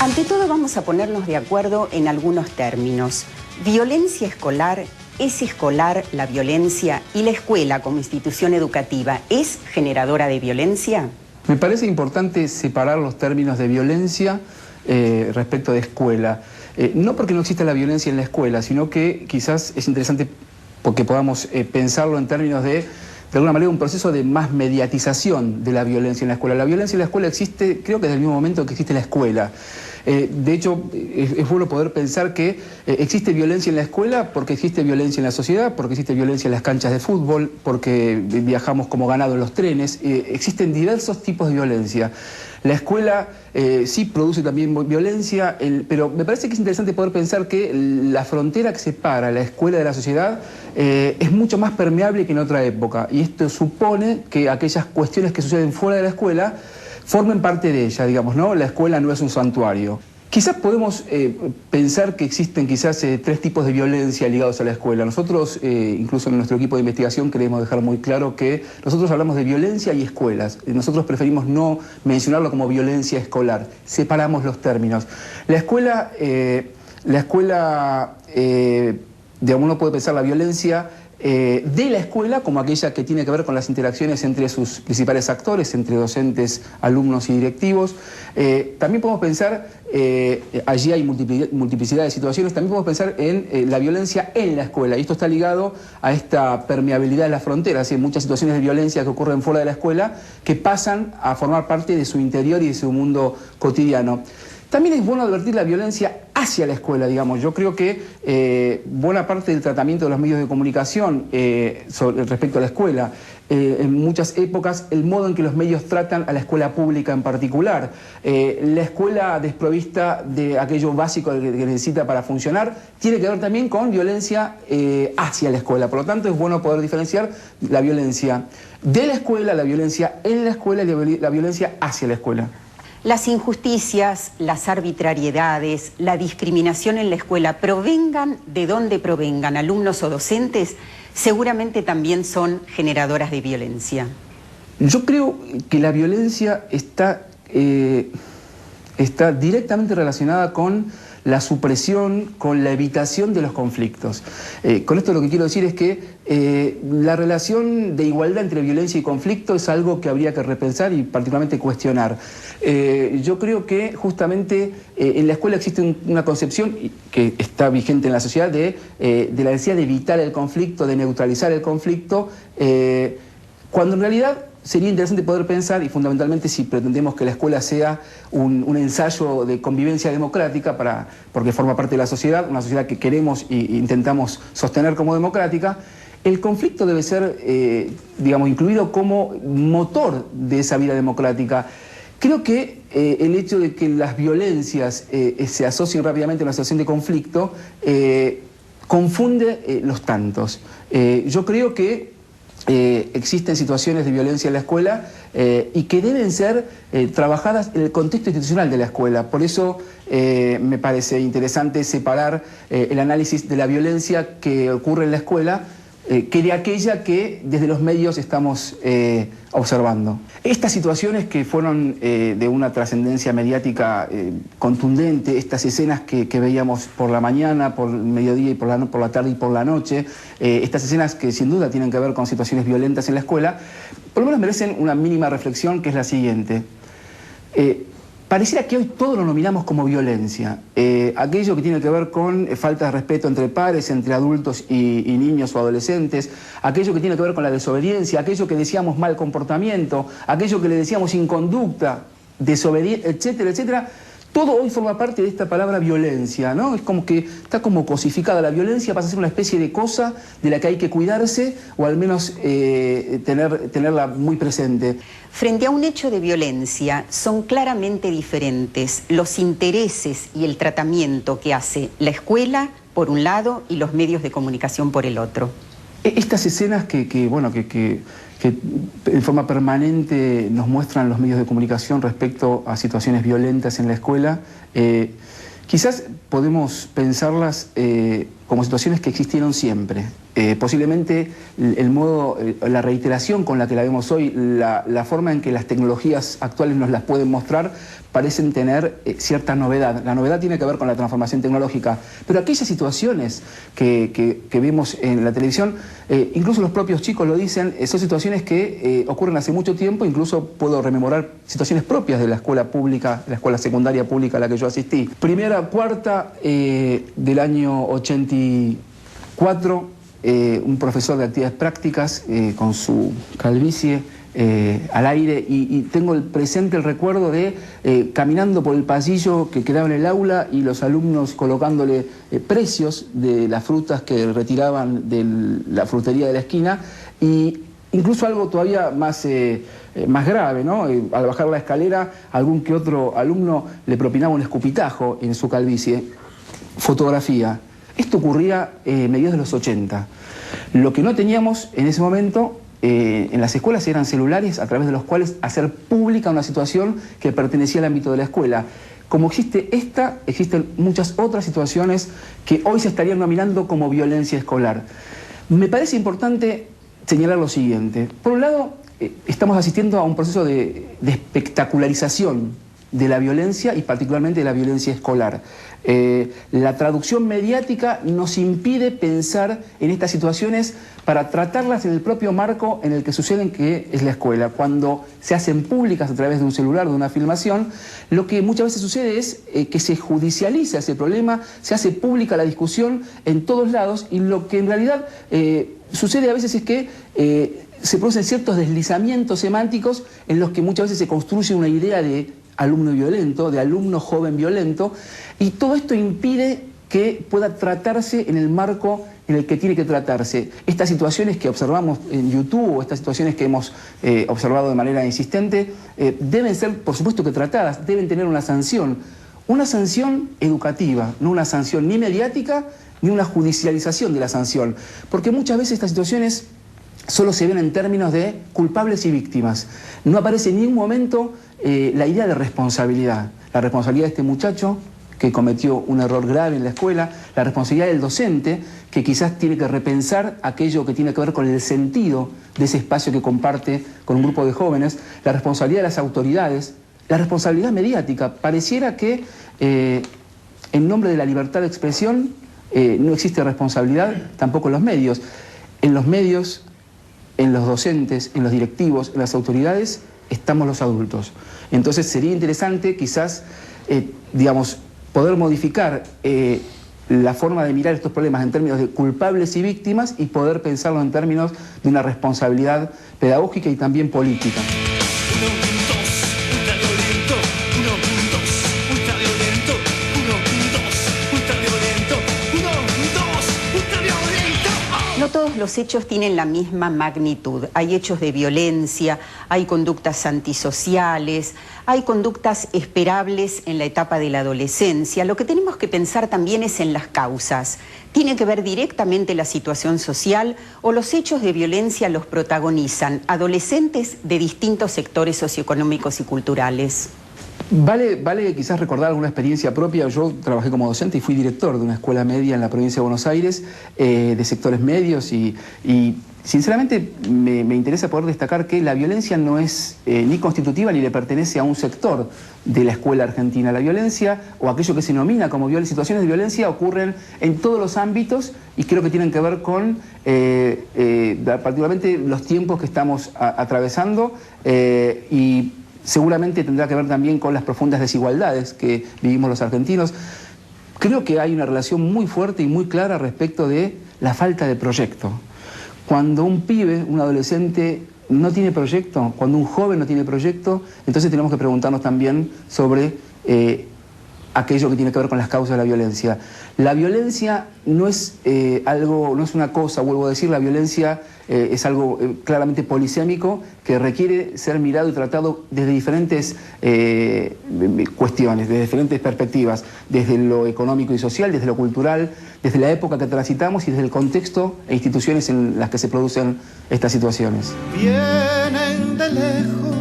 Ante todo vamos a ponernos de acuerdo en algunos términos. Violencia escolar, ¿es escolar la violencia? ¿Y la escuela como institución educativa es generadora de violencia? Me parece importante separar los términos de violencia respecto de escuela. No porque no exista la violencia en la escuela, sino que quizás es interesante porque podamos pensarlo en términos de alguna manera, un proceso de más mediatización de la violencia en la escuela. La violencia en la escuela existe, creo que desde el mismo momento que existe la escuela. De hecho, es bueno poder pensar que existe violencia en la escuela porque existe violencia en la sociedad, porque existe violencia en las canchas de fútbol, porque viajamos como ganado en los trenes. Existen diversos tipos de violencia. La escuela sí produce también violencia, pero me parece que es interesante poder pensar que la frontera que separa la escuela de la sociedad es mucho más permeable que en otra época. Y esto supone que aquellas cuestiones que suceden fuera de la escuela formen parte de ella, digamos, ¿no? La escuela no es un santuario. Quizás podemos pensar que existen quizás tres tipos de violencia ligados a la escuela. Nosotros, incluso en nuestro equipo de investigación, queremos dejar muy claro que nosotros hablamos de violencia y escuelas. Nosotros preferimos no mencionarlo como violencia escolar. Separamos los términos. La escuela, digamos, uno puede pensar la violencia de la escuela como aquella que tiene que ver con las interacciones entre sus principales actores, entre docentes, alumnos y directivos. También podemos pensar, allí hay multiplicidad de situaciones, también podemos pensar en la violencia en la escuela, y esto está ligado a esta permeabilidad de las fronteras. Hay muchas situaciones de violencia que ocurren fuera de la escuela que pasan a formar parte de su interior y de su mundo cotidiano. También es bueno advertir la violencia hacia la escuela, digamos. Yo creo que buena parte del tratamiento de los medios de comunicación respecto a la escuela, en muchas épocas, el modo en que los medios tratan a la escuela pública en particular, la escuela desprovista de aquello básico que necesita para funcionar, tiene que ver también con violencia hacia la escuela. Por lo tanto, es bueno poder diferenciar la violencia de la escuela, la violencia en la escuela y la violencia hacia la escuela. Las injusticias, las arbitrariedades, la discriminación en la escuela, provengan de donde provengan, alumnos o docentes, seguramente también son generadoras de violencia. Yo creo que la violencia está directamente relacionada con la supresión, con la evitación de los conflictos. Con esto lo que quiero decir es que la relación de igualdad entre violencia y conflicto es algo que habría que repensar y particularmente cuestionar. Yo creo que justamente en la escuela existe una concepción que está vigente en la sociedad de la necesidad de evitar el conflicto, de neutralizar el conflicto, cuando en realidad sería interesante poder pensar, y fundamentalmente si pretendemos que la escuela sea un ensayo de convivencia democrática, porque forma parte de la sociedad, una sociedad que queremos e intentamos sostener como democrática, el conflicto debe ser, digamos, incluido como motor de esa vida democrática. Creo que el hecho de que las violencias se asocien rápidamente a una situación de conflicto confunde los tantos. Yo creo que existen situaciones de violencia en la escuela y que deben ser trabajadas en el contexto institucional de la escuela. Por eso me parece interesante separar el análisis de la violencia que ocurre en la escuela que de aquella que desde los medios estamos observando. Estas situaciones que fueron de una trascendencia mediática contundente, estas escenas que veíamos por la mañana, por el mediodía y por la tarde y por la noche, estas escenas que sin duda tienen que ver con situaciones violentas en la escuela, por lo menos merecen una mínima reflexión, que es la siguiente. Pareciera que hoy todo lo nominamos como violencia. Aquello que tiene que ver con falta de respeto entre pares, entre adultos y niños o adolescentes, aquello que tiene que ver con la desobediencia, aquello que decíamos mal comportamiento, aquello que le decíamos inconducta, desobediencia, etcétera, etcétera. Todo hoy forma parte de esta palabra violencia, ¿no? Es como que está como cosificada. La violencia pasa a ser una especie de cosa de la que hay que cuidarse o al menos tenerla muy presente. Frente a un hecho de violencia, son claramente diferentes los intereses y el tratamiento que hace la escuela, por un lado, y los medios de comunicación por el otro. Estas escenas que en forma permanente nos muestran los medios de comunicación respecto a situaciones violentas en la escuela, quizás podemos pensarlas como situaciones que existieron siempre. Posiblemente el modo, la reiteración con la que la vemos hoy, la forma en que las tecnologías actuales nos las pueden mostrar, parecen tener cierta novedad. La novedad tiene que ver con la transformación tecnológica, pero aquellas situaciones que vemos en la televisión, incluso los propios chicos lo dicen, son situaciones que ocurren hace mucho tiempo. Incluso puedo rememorar situaciones propias de la escuela pública, la escuela secundaria pública a la que yo asistí. Primera, cuarta del año 84, un profesor de actividades prácticas con su calvicie al aire, y tengo presente el recuerdo de caminando por el pasillo que quedaba en el aula y los alumnos colocándole precios de las frutas que retiraban de la frutería de la esquina, y incluso algo todavía más grave, ¿no? Al bajar la escalera, algún que otro alumno le propinaba un escupitajo en su calvicie. Fotografía. Esto ocurría en mediados de los 80. Lo que no teníamos en ese momento en las escuelas eran celulares a través de los cuales hacer pública una situación que pertenecía al ámbito de la escuela. Como existe esta, existen muchas otras situaciones que hoy se estarían nominando como violencia escolar. Me parece importante señalar lo siguiente. Por un lado, estamos asistiendo a un proceso de espectacularización de la violencia, y particularmente de la violencia escolar. La traducción mediática nos impide pensar en estas situaciones para tratarlas en el propio marco en el que suceden, que es la escuela. Cuando se hacen públicas a través de un celular, de una filmación, lo que muchas veces sucede es que se judicializa ese problema, se hace pública la discusión en todos lados, y lo que en realidad sucede a veces es que se producen ciertos deslizamientos semánticos en los que muchas veces se construye una idea de alumno violento, de alumno joven violento, y todo esto impide que pueda tratarse en el marco en el que tiene que tratarse. Estas situaciones que observamos en YouTube, o estas situaciones que hemos observado de manera insistente, deben ser, por supuesto que tratadas, deben tener una sanción educativa, no una sanción ni mediática, ni una judicialización de la sanción, porque muchas veces estas situaciones solo se ven en términos de culpables y víctimas. No aparece en ningún momento la idea de responsabilidad. La responsabilidad de este muchacho que cometió un error grave en la escuela, la responsabilidad del docente, que quizás tiene que repensar aquello que tiene que ver con el sentido de ese espacio que comparte con un grupo de jóvenes, la responsabilidad de las autoridades, la responsabilidad mediática. Pareciera que en nombre de la libertad de expresión no existe responsabilidad tampoco en los medios. En los medios, en los docentes, en los directivos, en las autoridades, estamos los adultos. Entonces sería interesante quizás, poder modificar la forma de mirar estos problemas en términos de culpables y víctimas, y poder pensarlo en términos de una responsabilidad pedagógica y también política. No todos los hechos tienen la misma magnitud. Hay hechos de violencia, hay conductas antisociales, hay conductas esperables en la etapa de la adolescencia. Lo que tenemos que pensar también es en las causas. ¿Tiene que ver directamente la situación social, o los hechos de violencia los protagonizan adolescentes de distintos sectores socioeconómicos y culturales? Vale quizás recordar alguna experiencia propia. Yo trabajé como docente y fui director de una escuela media en la provincia de Buenos Aires, de sectores medios, y sinceramente me interesa poder destacar que la violencia no es ni constitutiva ni le pertenece a un sector de la escuela argentina. La violencia, o aquello que se denomina como situaciones de violencia, ocurren en todos los ámbitos, y creo que tienen que ver con particularmente los tiempos que estamos atravesando, y seguramente tendrá que ver también con las profundas desigualdades que vivimos los argentinos. Creo que hay una relación muy fuerte y muy clara respecto de la falta de proyecto. Cuando un pibe, un adolescente, no tiene proyecto, cuando un joven no tiene proyecto, entonces tenemos que preguntarnos también sobre aquello que tiene que ver con las causas de la violencia. La violencia no es no es una cosa, vuelvo a decir, la violencia es algo claramente polisémico, que requiere ser mirado y tratado desde diferentes cuestiones, desde diferentes perspectivas, desde lo económico y social, desde lo cultural, desde la época que transitamos y desde el contexto e instituciones en las que se producen estas situaciones. Vienen de lejos